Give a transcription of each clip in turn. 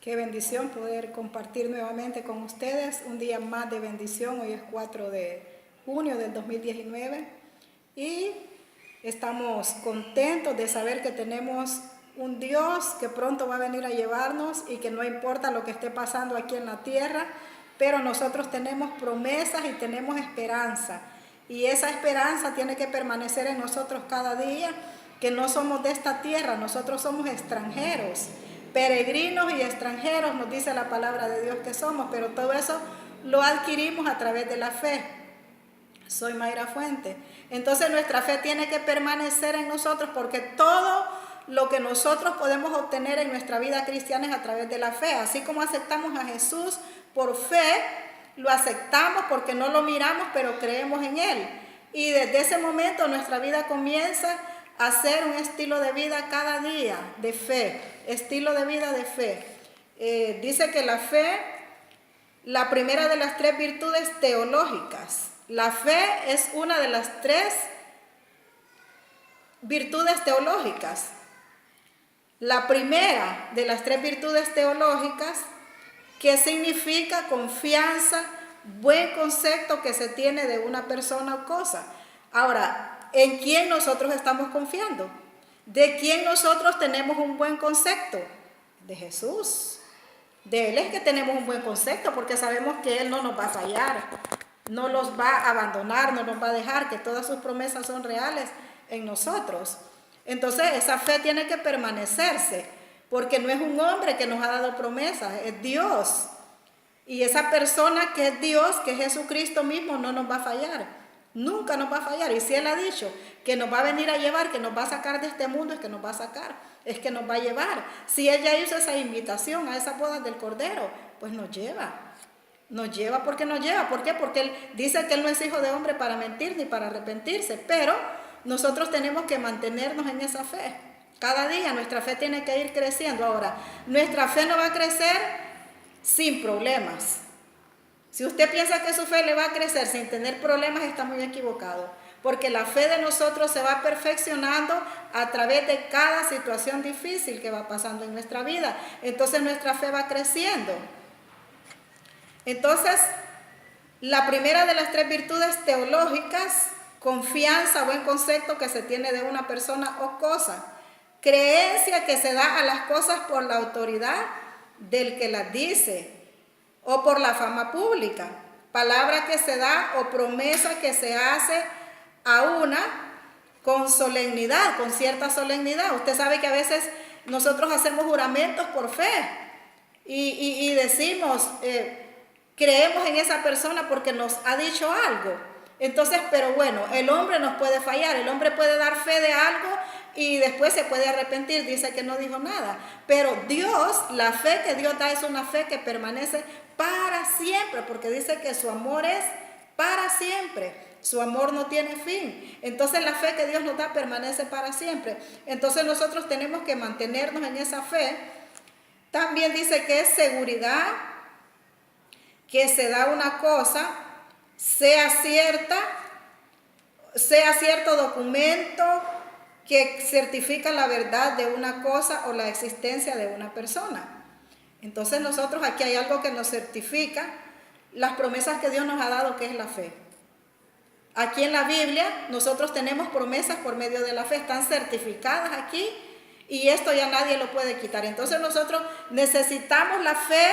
Qué bendición poder compartir nuevamente con ustedes un día más de bendición. Hoy es 4 de junio del 2019 y estamos contentos de saber que tenemos un Dios que pronto va a venir a llevarnos y que no importa lo que esté pasando aquí en la tierra, pero nosotros tenemos promesas y tenemos esperanza. Y esa esperanza tiene que permanecer en nosotros cada día, que no somos de esta tierra, nosotros somos extranjeros. Peregrinos y extranjeros nos dice la palabra de Dios que somos, pero todo eso lo adquirimos a través de la fe. Soy Mayra Fuente. Entonces nuestra fe tiene que permanecer en nosotros porque todo lo que nosotros podemos obtener en nuestra vida cristiana es a través de la fe. Así como aceptamos a Jesús por fe, lo aceptamos porque no lo miramos, pero creemos en Él. Y desde ese momento nuestra vida comienza a ser un estilo de vida cada día de fe, estilo de vida de fe. Dice que la fe, la primera de las 3 virtudes teológicas. La fe es una de las 3 virtudes teológicas. La primera de las 3 virtudes teológicas, que significa confianza, buen concepto que se tiene de una persona o cosa. Ahora, ¿en quién nosotros estamos confiando? ¿De quién nosotros tenemos un buen concepto? De Jesús. De Él es que tenemos un buen concepto porque sabemos que Él no nos va a fallar, no los va a abandonar, no nos va a dejar, que todas sus promesas son reales en nosotros. Entonces esa fe tiene que permanecerse porque no es un hombre que nos ha dado promesas, es Dios. Y esa persona que es Dios, que es Jesucristo mismo, no nos va a fallar. Nunca nos va a fallar. Y si Él ha dicho que nos va a venir a llevar, que nos va a sacar de este mundo, es que nos va a sacar, es que nos va a llevar. Si Él ya hizo esa invitación a esa boda del Cordero, pues nos lleva. Nos lleva porque nos lleva. ¿Por qué? Porque Él dice que Él no es hijo de hombre para mentir ni para arrepentirse. Pero nosotros tenemos que mantenernos en esa fe. Cada día nuestra fe tiene que ir creciendo. Ahora, nuestra fe no va a crecer sin problemas. Si usted piensa que su fe le va a crecer sin tener problemas, está muy equivocado. Porque la fe de nosotros se va perfeccionando a través de cada situación difícil que va pasando en nuestra vida. Entonces nuestra fe va creciendo. Entonces, la primera de las 3 virtudes teológicas, confianza, buen concepto que se tiene de una persona o cosa. Creencia que se da a las cosas por la autoridad del que las dice o por la fama pública, palabra que se da o promesa que se hace a una con solemnidad, con cierta solemnidad. Usted sabe que a veces nosotros hacemos juramentos por fe y decimos, creemos en esa persona porque nos ha dicho algo. Entonces, pero bueno, el hombre nos puede fallar, el hombre puede dar fe de algo y después se puede arrepentir, dice que no dijo nada. Pero Dios, la fe que Dios da es una fe que permanece para siempre, porque dice que su amor es para siempre, su amor no tiene fin. Entonces la fe que Dios nos da permanece para siempre. Entonces nosotros tenemos que mantenernos en esa fe. También dice que es seguridad, que se da una cosa, sea cierto documento que certifica la verdad de una cosa o la existencia de una persona. Entonces nosotros aquí hay algo que nos certifica las promesas que Dios nos ha dado, que es la fe. Aquí en la Biblia nosotros tenemos promesas por medio de la fe, están certificadas aquí y esto ya nadie lo puede quitar. Entonces nosotros necesitamos la fe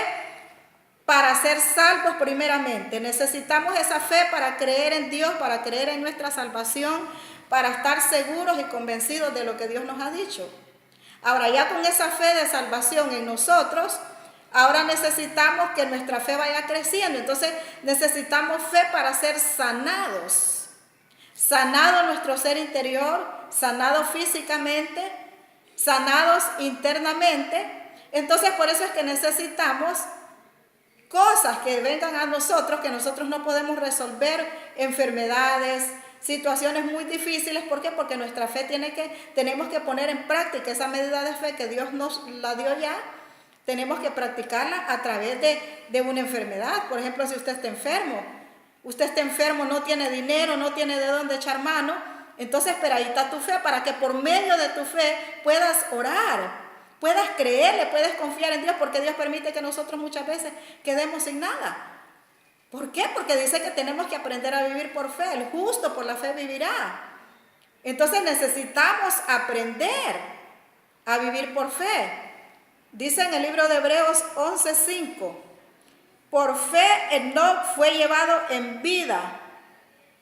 para ser salvos primeramente. Necesitamos esa fe para creer en Dios, para creer en nuestra salvación, para estar seguros y convencidos de lo que Dios nos ha dicho. Ahora, ya con esa fe de salvación en nosotros, ahora necesitamos que nuestra fe vaya creciendo. Entonces necesitamos fe para ser sanados. Sanado nuestro ser interior, sanados físicamente, sanados internamente. Entonces por eso es que necesitamos cosas que vengan a nosotros, que nosotros no podemos resolver, enfermedades, situaciones muy difíciles. ¿Por qué? Porque nuestra fe tenemos que poner en práctica esa medida de fe que Dios nos la dio ya. Tenemos que practicarla a través de una enfermedad. Por ejemplo, si usted está enfermo, no tiene dinero, no tiene de dónde echar mano, entonces pero ahí está tu fe, para que por medio de tu fe puedas orar, puedas creerle, puedes confiar en Dios, porque Dios permite que nosotros muchas veces quedemos sin nada. ¿Por qué? Porque dice que tenemos que aprender a vivir por fe. El justo por la fe vivirá. Entonces necesitamos aprender a vivir por fe. Dice en el libro de Hebreos 11:5, por fe Enoc fue llevado en vida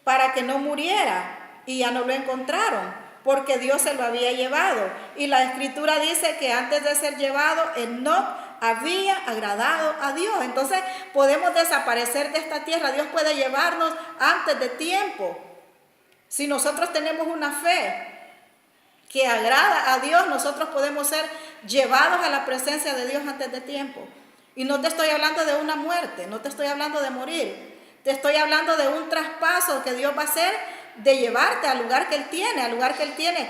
para que no muriera, y ya no lo encontraron, porque Dios se lo había llevado. Y la escritura dice que antes de ser llevado, Enoc había agradado a Dios. Entonces podemos desaparecer de esta tierra. Dios puede llevarnos antes de tiempo. Si nosotros tenemos una fe que agrada a Dios, nosotros podemos ser llevados a la presencia de Dios antes de tiempo. Y no te estoy hablando de una muerte, no te estoy hablando de morir. Te estoy hablando de un traspaso que Dios va a hacer, de llevarte al lugar que Él tiene,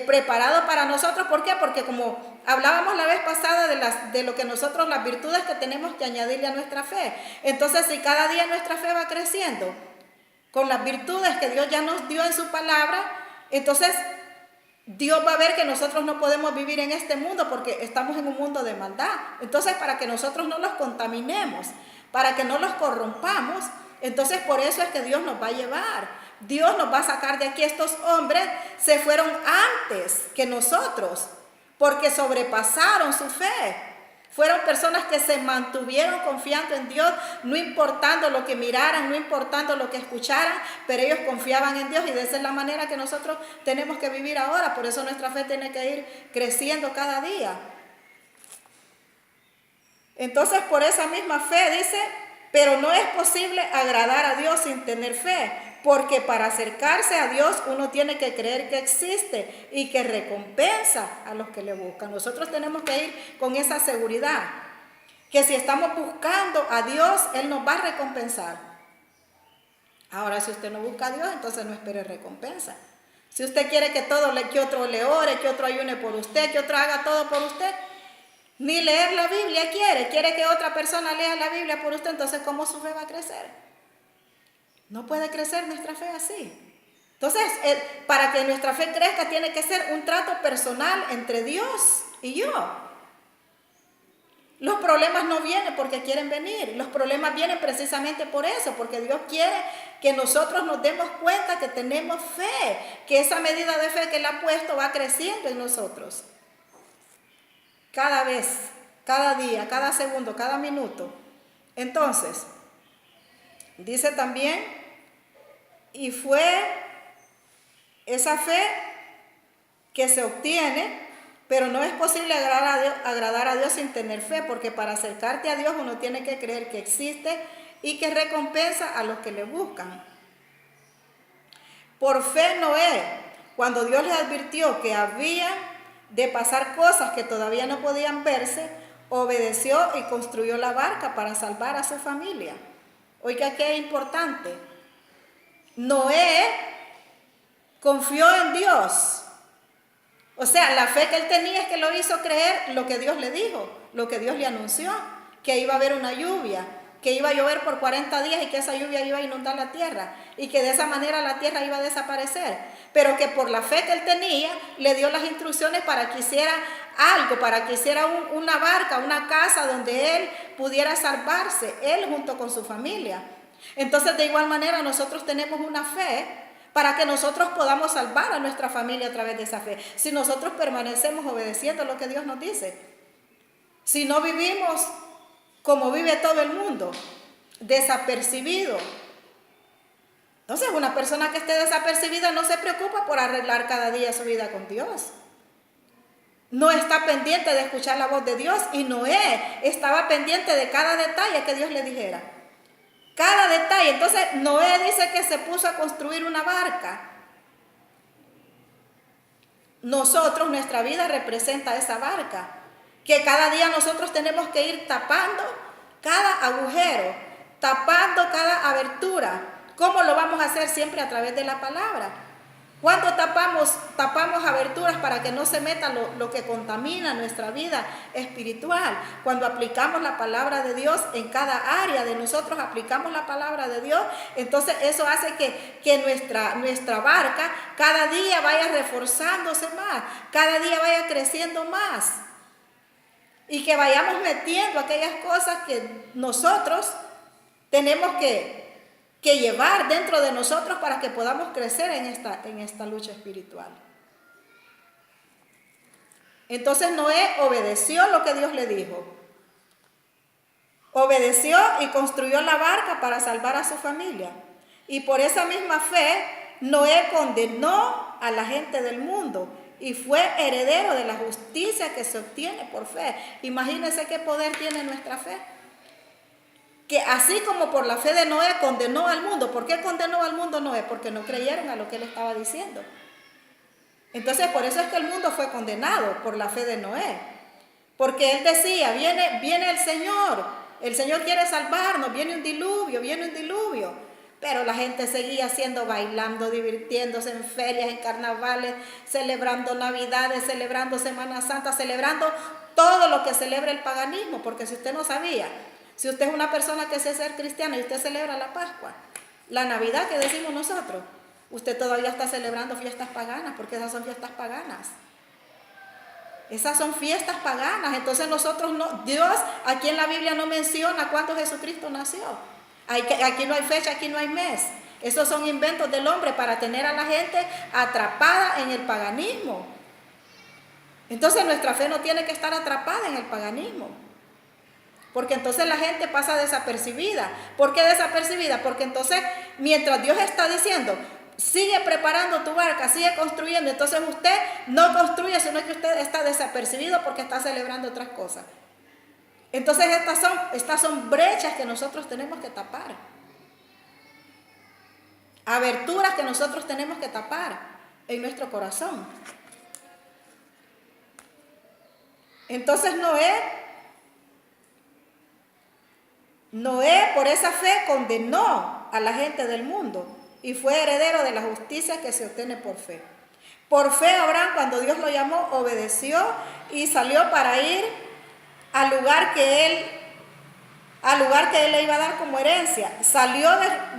preparado para nosotros. ¿Por qué? Porque como hablábamos la vez pasada de lo que nosotros, las virtudes que tenemos que añadirle a nuestra fe. Entonces, si cada día nuestra fe va creciendo con las virtudes que Dios ya nos dio en su palabra, entonces Dios va a ver que nosotros no podemos vivir en este mundo porque estamos en un mundo de maldad. Entonces, para que nosotros no los contaminemos, para que no los corrompamos, entonces por eso es que Dios nos va a llevar. Dios nos va a sacar de aquí. Estos hombres se fueron antes que nosotros porque sobrepasaron su fe. Fueron personas que se mantuvieron confiando en Dios, no importando lo que miraran, no importando lo que escucharan, pero ellos confiaban en Dios, y de esa es la manera que nosotros tenemos que vivir ahora. Por eso nuestra fe tiene que ir creciendo cada día. Entonces, por esa misma fe dice, pero no es posible agradar a Dios sin tener fe, porque para acercarse a Dios uno tiene que creer que existe y que recompensa a los que le buscan. Nosotros tenemos que ir con esa seguridad, que si estamos buscando a Dios, Él nos va a recompensar. Ahora, si usted no busca a Dios, entonces no espere recompensa. Si usted quiere que otro le ore, que otro ayune por usted, que otro haga todo por usted, ni leer la Biblia quiere que otra persona lea la Biblia por usted, entonces ¿cómo su fe va a crecer? No puede crecer nuestra fe así. Entonces, para que nuestra fe crezca, tiene que ser un trato personal entre Dios y yo. Los problemas no vienen porque quieren venir. Los problemas vienen precisamente por eso, porque Dios quiere que nosotros nos demos cuenta que tenemos fe, que esa medida de fe que Él ha puesto va creciendo en nosotros. Cada vez, cada día, cada segundo, cada minuto. Entonces, dice también, y fue esa fe que se obtiene, pero no es posible agradar a Dios sin tener fe, porque para acercarte a Dios uno tiene que creer que existe y que recompensa a los que le buscan. Por fe Noé, cuando Dios le advirtió que había de pasar cosas que todavía no podían verse, obedeció y construyó la barca para salvar a su familia. Oiga, qué importante. Noé confió en Dios. O sea, la fe que él tenía es que lo hizo creer lo que Dios le dijo, lo que Dios le anunció, que iba a haber una lluvia, que iba a llover por 40 días y que esa lluvia iba a inundar la tierra y que de esa manera la tierra iba a desaparecer. Pero que por la fe que él tenía, le dio las instrucciones para que hiciera algo, para que hiciera una barca, una casa donde él pudiera salvarse, él junto con su familia. Entonces, de igual manera, nosotros tenemos una fe para que nosotros podamos salvar a nuestra familia a través de esa fe. Si nosotros permanecemos obedeciendo lo que Dios nos dice, si no vivimos como vive todo el mundo, desapercibido. Entonces, una persona que esté desapercibida no se preocupa por arreglar cada día su vida con Dios. No está pendiente de escuchar la voz de Dios, y Noé estaba pendiente de cada detalle que Dios le dijera. Cada detalle. Entonces, Noé dice que se puso a construir una barca. Nosotros, nuestra vida representa esa barca, que cada día nosotros tenemos que ir tapando cada agujero, tapando cada abertura. ¿Cómo lo vamos a hacer? Siempre a través de la palabra. ¿Cuándo tapamos aberturas para que no se meta lo que contamina nuestra vida espiritual? Cuando aplicamos la palabra de Dios en cada área de nosotros, aplicamos la palabra de Dios, entonces eso hace que nuestra barca cada día vaya reforzándose más, cada día vaya creciendo más. y que vayamos metiendo aquellas cosas que nosotros tenemos que llevar dentro de nosotros para que podamos crecer en esta lucha espiritual. Entonces Noé obedeció lo que Dios le dijo. Obedeció y construyó la barca para salvar a su familia. Y por esa misma fe, Noé condenó a la gente del mundo y fue heredero de la justicia que se obtiene por fe. Imagínense qué poder tiene nuestra fe. Que así como por la fe de Noé condenó al mundo. ¿Por qué condenó al mundo Noé? Porque no creyeron a lo que él estaba diciendo. Entonces por eso es que el mundo fue condenado por la fe de Noé. Porque él decía, viene el Señor quiere salvarnos, viene un diluvio. Pero la gente seguía haciendo, bailando, divirtiéndose en ferias, en carnavales, celebrando Navidades, celebrando Semana Santa, celebrando todo lo que celebra el paganismo. Porque si usted no sabía, si usted es una persona que se ser cristiana y usted celebra la Pascua, la Navidad que decimos nosotros, usted todavía está celebrando fiestas paganas, porque esas son fiestas paganas. Esas son fiestas paganas. Entonces nosotros no, Dios aquí en la Biblia no menciona cuándo Jesucristo nació. Aquí no hay fecha, aquí no hay mes. Esos son inventos del hombre para tener a la gente atrapada en el paganismo. Entonces nuestra fe no tiene que estar atrapada en el paganismo. Porque entonces la gente pasa desapercibida. ¿Por qué desapercibida? Porque entonces mientras Dios está diciendo, sigue preparando tu barca, sigue construyendo, entonces usted no construye, sino que usted está desapercibido porque está celebrando otras cosas. Entonces estas son brechas que nosotros tenemos que tapar. Aberturas que nosotros tenemos que tapar en nuestro corazón. Entonces Noé por esa fe condenó a la gente del mundo y fue heredero de la justicia que se obtiene por fe. Por fe Abraham, cuando Dios lo llamó, obedeció y salió para ir al lugar que él le iba a dar como herencia. Salió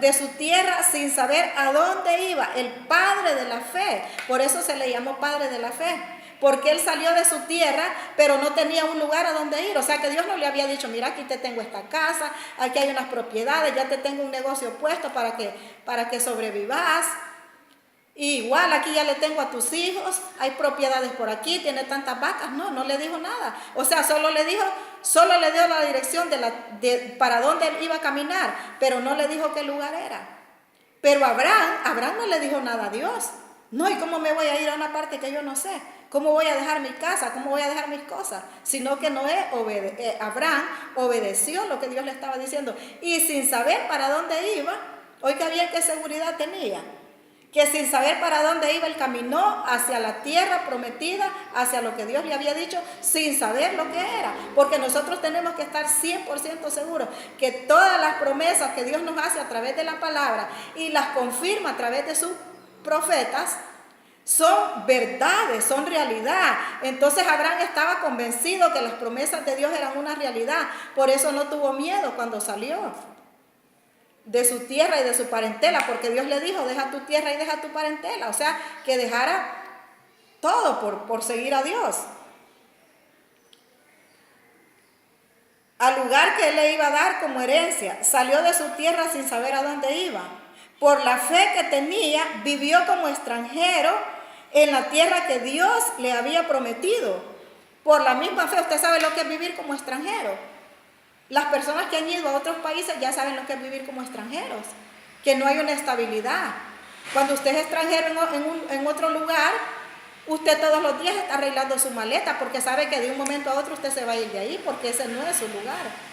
de su tierra sin saber a dónde iba. El padre de la fe. Por eso se le llamó padre de la fe. Porque él salió de su tierra, pero no tenía un lugar a donde ir. O sea que Dios no le había dicho, mira, aquí te tengo esta casa, aquí hay unas propiedades, ya te tengo un negocio puesto para que sobrevivas. Y igual aquí ya le tengo a tus hijos, hay propiedades por aquí, tiene tantas vacas. No le dijo nada. O sea, solo le dio la dirección para dónde él iba a caminar, pero no le dijo qué lugar era. Pero Abraham no le dijo nada a Dios. No, ¿y cómo me voy a ir a una parte que yo no sé? ¿Cómo voy a dejar mi casa? ¿Cómo voy a dejar mis cosas? Sino que Abraham obedeció lo que Dios le estaba diciendo. Y sin saber para dónde iba, oiga bien qué seguridad tenía. Que sin saber para dónde iba, él caminó hacia la tierra prometida, hacia lo que Dios le había dicho, sin saber lo que era. Porque nosotros tenemos que estar 100% seguros que todas las promesas que Dios nos hace a través de la palabra y las confirma a través de sus profetas, son verdades, son realidad. Entonces Abraham estaba convencido que las promesas de Dios eran una realidad. Por eso no tuvo miedo cuando salió de su tierra y de su parentela, porque Dios le dijo, deja tu tierra y deja tu parentela. O sea, que dejara todo por seguir a Dios. Al lugar que él le iba a dar como herencia. Salió de su tierra sin saber a dónde iba. Por la fe que tenía, vivió como extranjero en la tierra que Dios le había prometido. Por la misma fe, usted sabe lo que es vivir como extranjero. Las personas que han ido a otros países ya saben lo que es vivir como extranjeros, que no hay una estabilidad. Cuando usted es extranjero en otro lugar, usted todos los días está arreglando su maleta porque sabe que de un momento a otro usted se va a ir de ahí porque ese no es su lugar.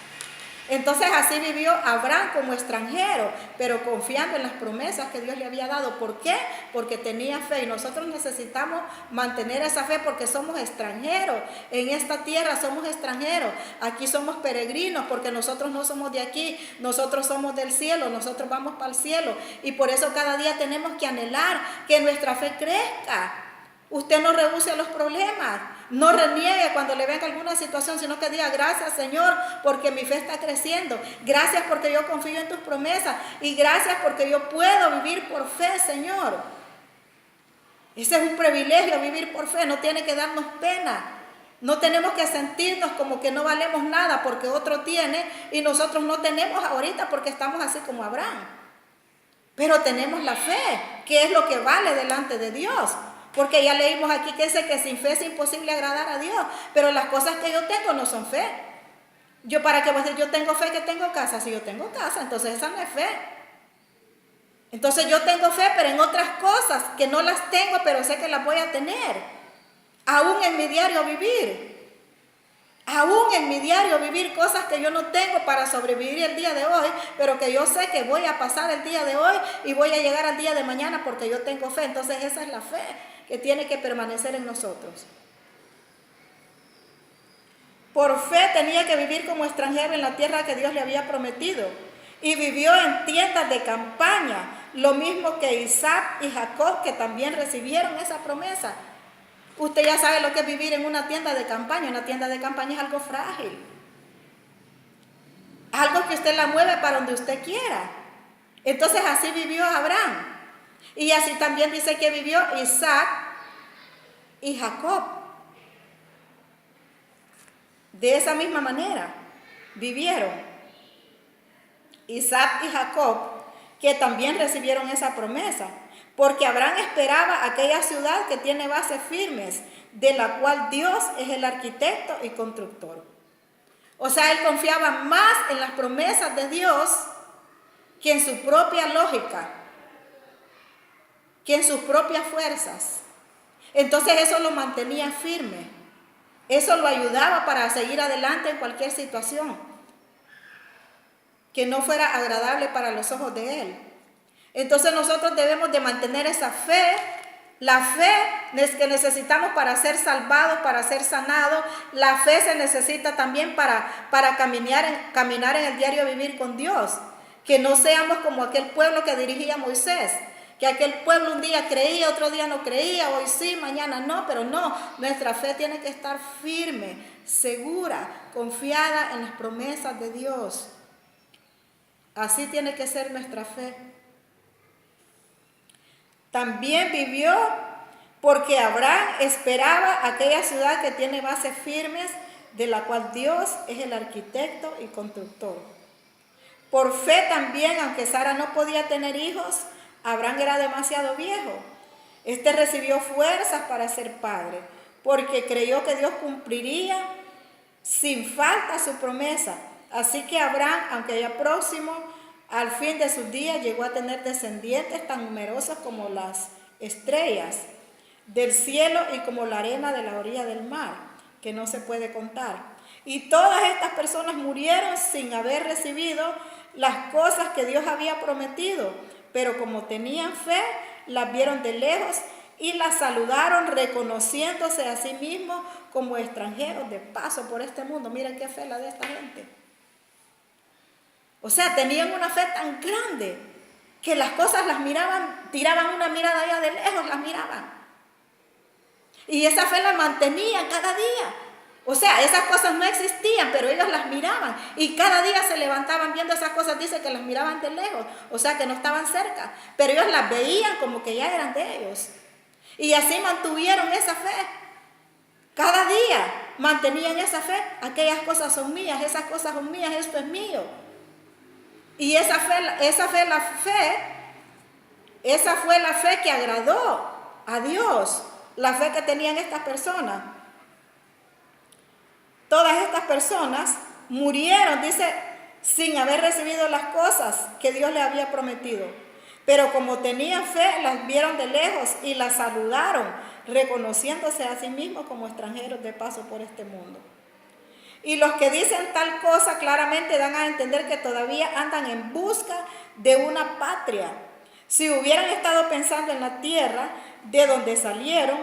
Entonces así vivió Abraham como extranjero, pero confiando en las promesas que Dios le había dado. ¿Por qué? Porque tenía fe, y nosotros necesitamos mantener esa fe porque somos extranjeros. En esta tierra somos extranjeros, aquí somos peregrinos porque nosotros no somos de aquí, nosotros somos del cielo, nosotros vamos para el cielo. Y por eso cada día tenemos que anhelar que nuestra fe crezca. Usted no rehúse a los problemas, no reniegue cuando le venga alguna situación, sino que diga gracias Señor porque mi fe está creciendo, gracias porque yo confío en tus promesas y gracias porque yo puedo vivir por fe, Señor. Ese es un privilegio, vivir por fe, no tiene que darnos pena. No tenemos que sentirnos como que no valemos nada porque otro tiene y nosotros no tenemos ahorita porque estamos así como Abraham. Pero tenemos la fe, que es lo que vale delante de Dios. Porque ya leímos aquí que dice que sin fe es imposible agradar a Dios. Pero las cosas que yo tengo no son fe. Yo para qué voy a decir, yo tengo fe que tengo casa. Si yo tengo casa, entonces esa no es fe. Entonces yo tengo fe, pero en otras cosas que no las tengo, pero sé que las voy a tener. Aún en mi diario vivir. Aún en mi diario vivir cosas que yo no tengo para sobrevivir el día de hoy, pero que yo sé que voy a pasar el día de hoy y voy a llegar al día de mañana porque yo tengo fe. Entonces esa es la fe que tiene que permanecer en nosotros. Por fe tenía que vivir como extranjero en la tierra que Dios le había prometido. Y vivió en tiendas de campaña, lo mismo que Isaac y Jacob, que también recibieron esa promesa. Usted ya sabe lo que es vivir en una tienda de campaña. Una tienda de campaña es algo frágil. Algo que usted la mueve para donde usted quiera. Entonces así vivió Abraham. Y así también dice que vivió Isaac y Jacob. De esa misma manera vivieron Isaac y Jacob, que también recibieron esa promesa. Porque Abraham esperaba aquella ciudad que tiene bases firmes, de la cual Dios es el arquitecto y constructor. O sea, él confiaba más en las promesas de Dios que en su propia lógica, que en sus propias fuerzas. Entonces eso lo mantenía firme. Eso lo ayudaba para seguir adelante en cualquier situación que no fuera agradable para los ojos de él. Entonces nosotros debemos de mantener esa fe, la fe que necesitamos para ser salvados, para ser sanados. La fe se necesita también para caminar en el diario vivir con Dios. Que no seamos como aquel pueblo que dirigía Moisés, que aquel pueblo un día creía, otro día no creía, hoy sí, mañana no, pero no. Nuestra fe tiene que estar firme, segura, confiada en las promesas de Dios. Así tiene que ser nuestra fe. También vivió porque Abraham esperaba aquella ciudad que tiene bases firmes, de la cual Dios es el arquitecto y constructor. Por fe también, aunque Sara no podía tener hijos, Abraham era demasiado viejo. Este recibió fuerzas para ser padre, porque creyó que Dios cumpliría sin falta su promesa. Así que Abraham, aunque ya próximo al fin de sus días, llegó a tener descendientes tan numerosos como las estrellas del cielo y como la arena de la orilla del mar, que no se puede contar. Y todas estas personas murieron sin haber recibido las cosas que Dios había prometido, pero como tenían fe, las vieron de lejos y las saludaron, reconociéndose a sí mismos como extranjeros de paso por este mundo. Miren qué fe la de esta gente. O sea, tenían una fe tan grande que las cosas las miraban, tiraban una mirada allá de lejos, las miraban. Y esa fe la mantenían cada día. O sea, esas cosas no existían, pero ellos las miraban. Y cada día se levantaban viendo esas cosas, dice que las miraban de lejos. O sea, que no estaban cerca. Pero ellos las veían como que ya eran de ellos. Y así mantuvieron esa fe. Cada día mantenían esa fe. Aquellas cosas son mías, esas cosas son mías, esto es mío. Y esa fue la fe que agradó a Dios, la fe que tenían estas personas. Todas estas personas murieron, dice, sin haber recibido las cosas que Dios les había prometido. Pero como tenían fe, las vieron de lejos y las saludaron, reconociéndose a sí mismos como extranjeros de paso por este mundo. Y los que dicen tal cosa claramente dan a entender que todavía andan en busca de una patria. Si hubieran estado pensando en la tierra de donde salieron,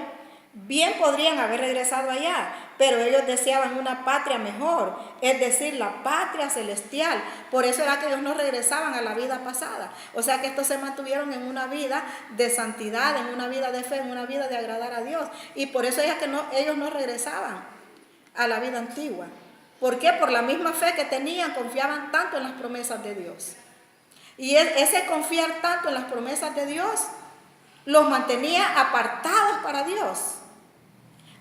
bien podrían haber regresado allá, pero ellos deseaban una patria mejor, es decir, la patria celestial. Por eso era que ellos no regresaban a la vida pasada. O sea que estos se mantuvieron en una vida de santidad, en una vida de fe, en una vida de agradar a Dios. Y por eso es que ellos no regresaban a la vida antigua. ¿Por qué? Por la misma fe que tenían, confiaban tanto en las promesas de Dios. Y ese confiar tanto en las promesas de Dios los mantenía apartados para Dios.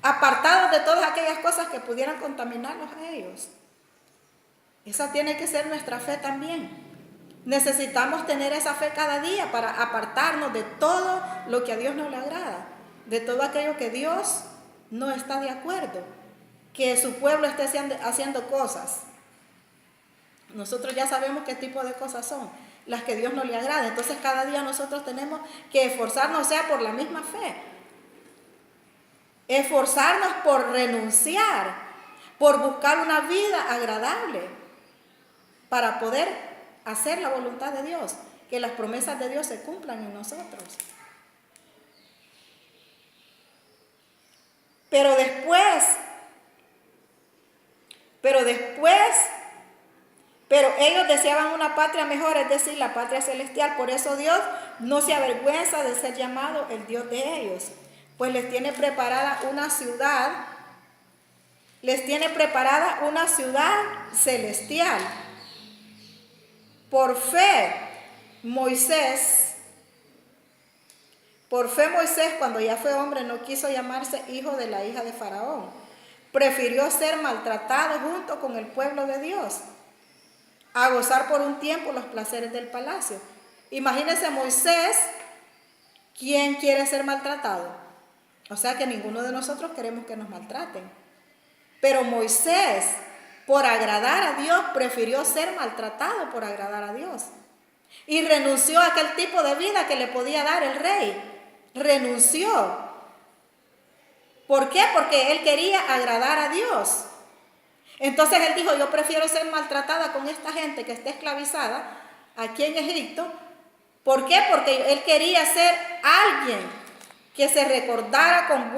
apartados de todas aquellas cosas que pudieran contaminarlos a ellos. Esa tiene que ser nuestra fe también. Necesitamos tener esa fe cada día para apartarnos de todo lo que a Dios no le agrada, de todo aquello que Dios no está de acuerdo, que su pueblo esté haciendo cosas. Nosotros ya sabemos qué tipo de cosas son, las que Dios no le agrada. Entonces cada día nosotros tenemos que esforzarnos, o sea, por la misma fe. Esforzarnos por renunciar, por buscar una vida agradable, para poder hacer la voluntad de Dios, que las promesas de Dios se cumplan en nosotros. Pero ellos deseaban una patria mejor, es decir, la patria celestial. Por eso Dios no se avergüenza de ser llamado el Dios de ellos, pues les tiene preparada una ciudad celestial. Por fe Moisés, cuando ya fue hombre, no quiso llamarse hijo de la hija de Faraón. Prefirió ser maltratado junto con el pueblo de Dios, a gozar por un tiempo los placeres del palacio. Imagínense Moisés, ¿quién quiere ser maltratado? O sea que ninguno de nosotros queremos que nos maltraten. Pero Moisés, por agradar a Dios, prefirió ser maltratado por agradar a Dios. Y renunció a aquel tipo de vida que le podía dar el rey. Renunció. ¿Por qué? Porque él quería agradar a Dios. Entonces él dijo, yo prefiero ser maltratada con esta gente que está esclavizada aquí en Egipto. ¿Por qué? Porque él quería ser alguien que se recordara con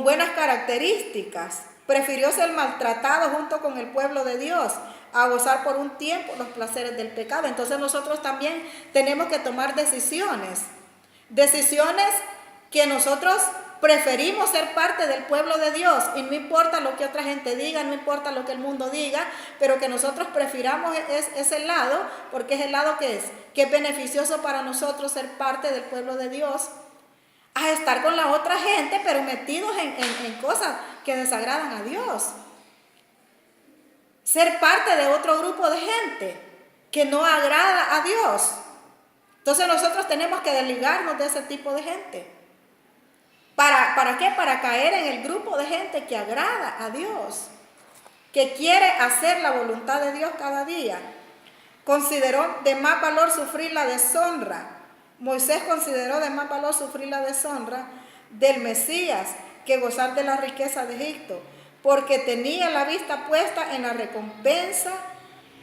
buenas características. Prefirió ser maltratado junto con el pueblo de Dios, a gozar por un tiempo los placeres del pecado. Entonces nosotros también tenemos que tomar decisiones que nosotros preferimos ser parte del pueblo de Dios, y no importa lo que otra gente diga, no importa lo que el mundo diga, pero que nosotros prefiramos ese lado, porque es el lado que es beneficioso para nosotros ser parte del pueblo de Dios, a estar con la otra gente, pero metidos en cosas que desagradan a Dios. Ser parte de otro grupo de gente que no agrada a Dios. Entonces nosotros tenemos que desligarnos de ese tipo de gente. ¿Para qué? Para caer en el grupo de gente que agrada a Dios, que quiere hacer la voluntad de Dios cada día. Consideró de más valor sufrir la deshonra. Moisés consideró de más valor sufrir la deshonra del Mesías que gozar de la riqueza de Egipto, porque tenía la vista puesta en la recompensa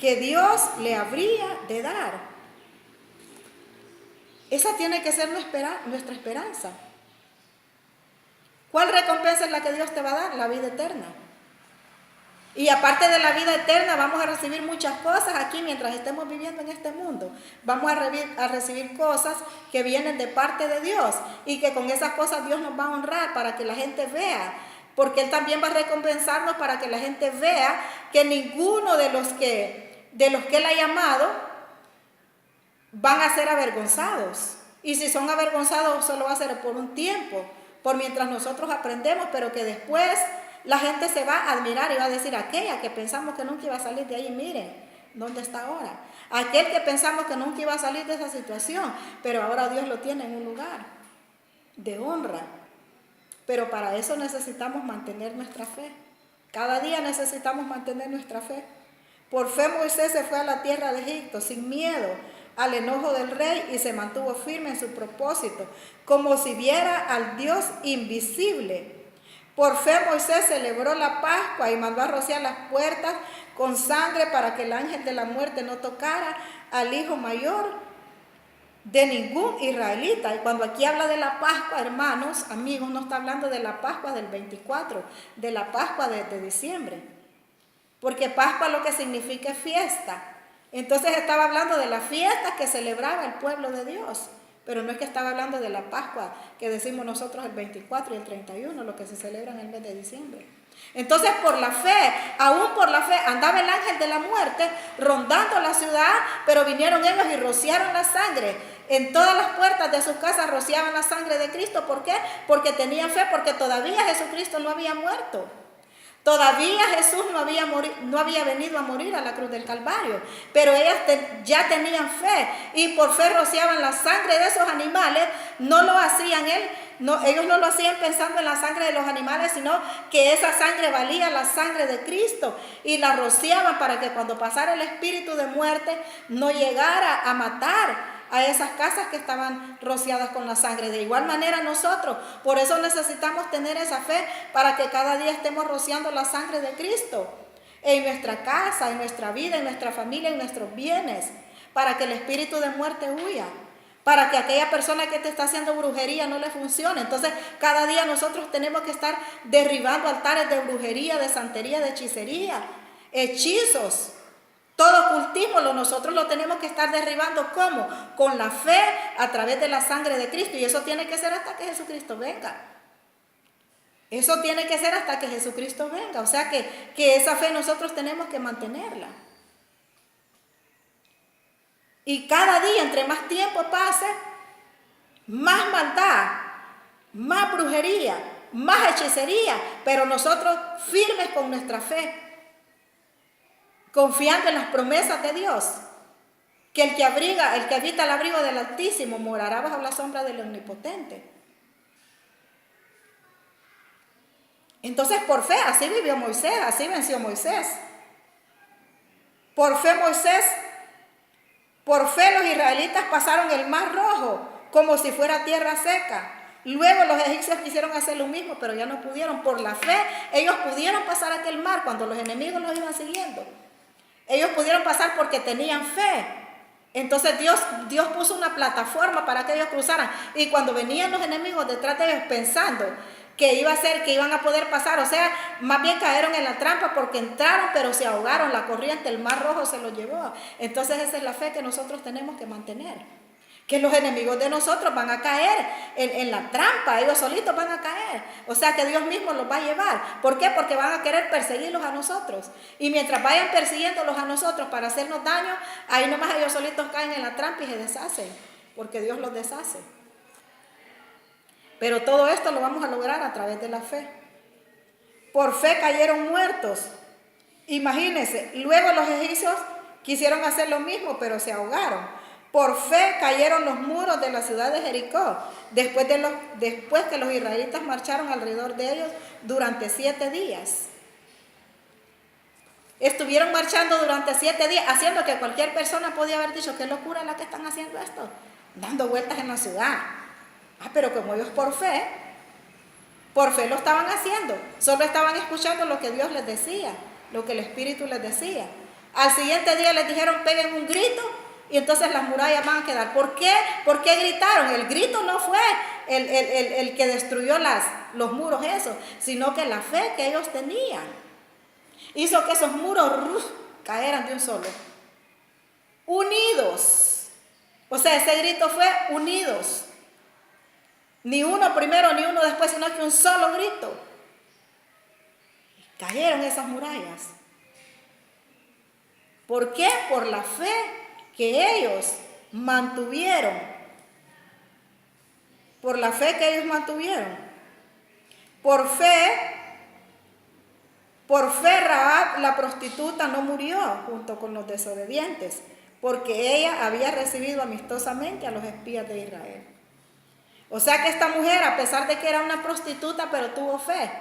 que Dios le habría de dar. Esa tiene que ser nuestra esperanza. ¿Cuál recompensa es la que Dios te va a dar? La vida eterna. Y aparte de la vida eterna, vamos a recibir muchas cosas aquí mientras estemos viviendo en este mundo. Vamos a recibir cosas que vienen de parte de Dios, y que con esas cosas Dios nos va a honrar para que la gente vea, porque Él también va a recompensarnos para que la gente vea que ninguno de los que Él ha llamado van a ser avergonzados. Y si son avergonzados, solo va a ser por un tiempo, por mientras nosotros aprendemos, pero que después la gente se va a admirar y va a decir, aquella que pensamos que nunca iba a salir de ahí, miren dónde está ahora. Aquel que pensamos que nunca iba a salir de esa situación, pero ahora Dios lo tiene en un lugar de honra. Pero para eso necesitamos mantener nuestra fe. Cada día necesitamos mantener nuestra fe. Por fe Moisés se fue a la tierra de Egipto sin miedo al enojo del rey, y se mantuvo firme en su propósito, como si viera al Dios invisible. Por fe Moisés celebró la Pascua y mandó a rociar las puertas con sangre para que el ángel de la muerte no tocara al hijo mayor de ningún israelita. Y cuando aquí habla de la Pascua, hermanos, amigos, no está hablando de la Pascua del 24, de la Pascua de diciembre. Porque Pascua lo que significa es fiesta. Entonces estaba hablando de la fiesta que celebraba el pueblo de Dios. Pero no es que estaba hablando de la Pascua que decimos nosotros el 24 y el 31, lo que se celebra en el mes de diciembre. Entonces por la fe, aún por la fe, andaba el ángel de la muerte rondando la ciudad, pero vinieron ellos y rociaron la sangre En todas las puertas de sus casas rociaban la sangre de Cristo. ¿Por qué? Porque tenían fe, porque todavía Jesucristo no había muerto. Todavía Jesús no había venido a morir a la cruz del Calvario, pero ellas ya tenían fe y por fe rociaban la sangre de esos animales. No lo hacían ellos no lo hacían pensando en la sangre de los animales, sino que esa sangre valía la sangre de Cristo y la rociaban para que cuando pasara el espíritu de muerte no llegara a matar a esas casas que estaban rociadas con la sangre. De igual manera nosotros, por eso necesitamos tener esa fe para que cada día estemos rociando la sangre de Cristo en nuestra casa, en nuestra vida, en nuestra familia, en nuestros bienes, para que el espíritu de muerte huya, para que aquella persona que te está haciendo brujería no le funcione. Entonces cada día nosotros tenemos que estar derribando altares de brujería, de santería, de hechicería, hechizos. Todo cultismo nosotros lo tenemos que estar derribando. ¿Cómo? Con la fe a través de la sangre de Cristo. Y eso tiene que ser hasta que Jesucristo venga. Eso tiene que ser hasta que Jesucristo venga. O sea que esa fe nosotros tenemos que mantenerla. Y cada día, entre más tiempo pase, más maldad, más brujería, más hechicería. Pero nosotros firmes con nuestra fe, confiando en las promesas de Dios, que el que habita al abrigo del Altísimo morará bajo la sombra del Omnipotente. Entonces por fe, así vivió Moisés, así venció Moisés. Por fe los israelitas pasaron el mar Rojo como si fuera tierra seca. Luego los egipcios quisieron hacer lo mismo, pero ya no pudieron. Por la fe ellos pudieron pasar aquel mar cuando los enemigos los iban siguiendo. Ellos pudieron pasar porque tenían fe. Entonces Dios puso una plataforma para que ellos cruzaran. Y cuando venían los enemigos detrás de ellos pensando que iban a poder pasar, o sea, más bien cayeron en la trampa porque entraron pero se ahogaron, la corriente, el mar Rojo se los llevó. Entonces esa es la fe que nosotros tenemos que mantener. Que los enemigos de nosotros van a caer en la trampa, ellos solitos van a caer. O sea que Dios mismo los va a llevar. ¿Por qué? Porque van a querer perseguirlos a nosotros. Y mientras vayan persiguiéndolos a nosotros para hacernos daño, ahí nomás ellos solitos caen en la trampa y se deshacen. Porque Dios los deshace. Pero todo esto lo vamos a lograr a través de la fe. Por fe cayeron muertos. Imagínense, luego los egipcios quisieron hacer lo mismo, pero se ahogaron. Por fe cayeron los muros de la ciudad de Jericó, después que los israelitas marcharon alrededor de ellos durante 7 días. Estuvieron marchando durante 7 días, haciendo que cualquier persona podía haber dicho, qué locura la que están haciendo esto, dando vueltas en la ciudad. Pero como ellos por fe lo estaban haciendo, solo estaban escuchando lo que Dios les decía, lo que el Espíritu les decía. Al siguiente día les dijeron, peguen un grito, y entonces las murallas van a quedar. ¿Por qué? ¿Por qué gritaron? El grito no fue el que destruyó los muros esos, sino que la fe que ellos tenían hizo que esos muros caeran de un solo. Unidos. O sea, ese grito fue unidos. Ni uno primero ni uno después, sino que un solo grito. Cayeron esas murallas. ¿Por qué? Por la fe que ellos mantuvieron. Por la fe que ellos mantuvieron. Por fe Rahab la prostituta no murió junto con los desobedientes, porque ella había recibido amistosamente a los espías de Israel. O sea que esta mujer, a pesar de que era una prostituta, pero tuvo fe.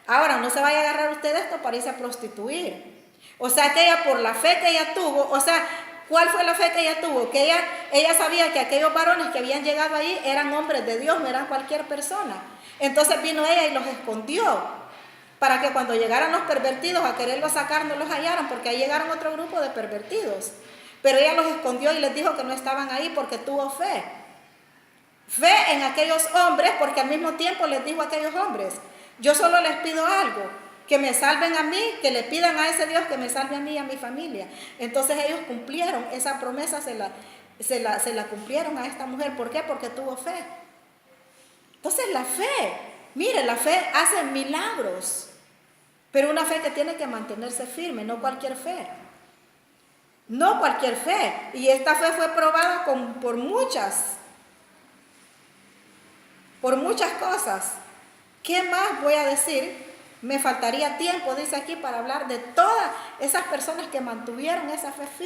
Ahora, no se vaya a agarrar usted esto para irse a prostituir. O sea que ella, por la fe que ella tuvo, o sea, ¿cuál fue la fe que ella tuvo? Que ella sabía que aquellos varones que habían llegado ahí eran hombres de Dios, no eran cualquier persona. Entonces vino ella y los escondió, para que cuando llegaran los pervertidos a quererlos sacar no los hallaran, porque ahí llegaron otro grupo de pervertidos. Pero ella los escondió y les dijo que no estaban ahí porque tuvo fe. Fe en aquellos hombres, porque al mismo tiempo les dijo a aquellos hombres, yo solo les pido algo, que me salven a mí, que le pidan a ese Dios que me salve a mí y a mi familia. Entonces ellos cumplieron esa promesa, se la cumplieron a esta mujer. ¿Por qué? Porque tuvo fe. Entonces la fe, mire, la fe hace milagros, pero una fe que tiene que mantenerse firme, no cualquier fe. No cualquier fe. Y esta fe fue probada por muchas cosas. ¿Qué más voy a decir? Me faltaría tiempo, dice aquí, para hablar de todas esas personas que mantuvieron esa fe firme.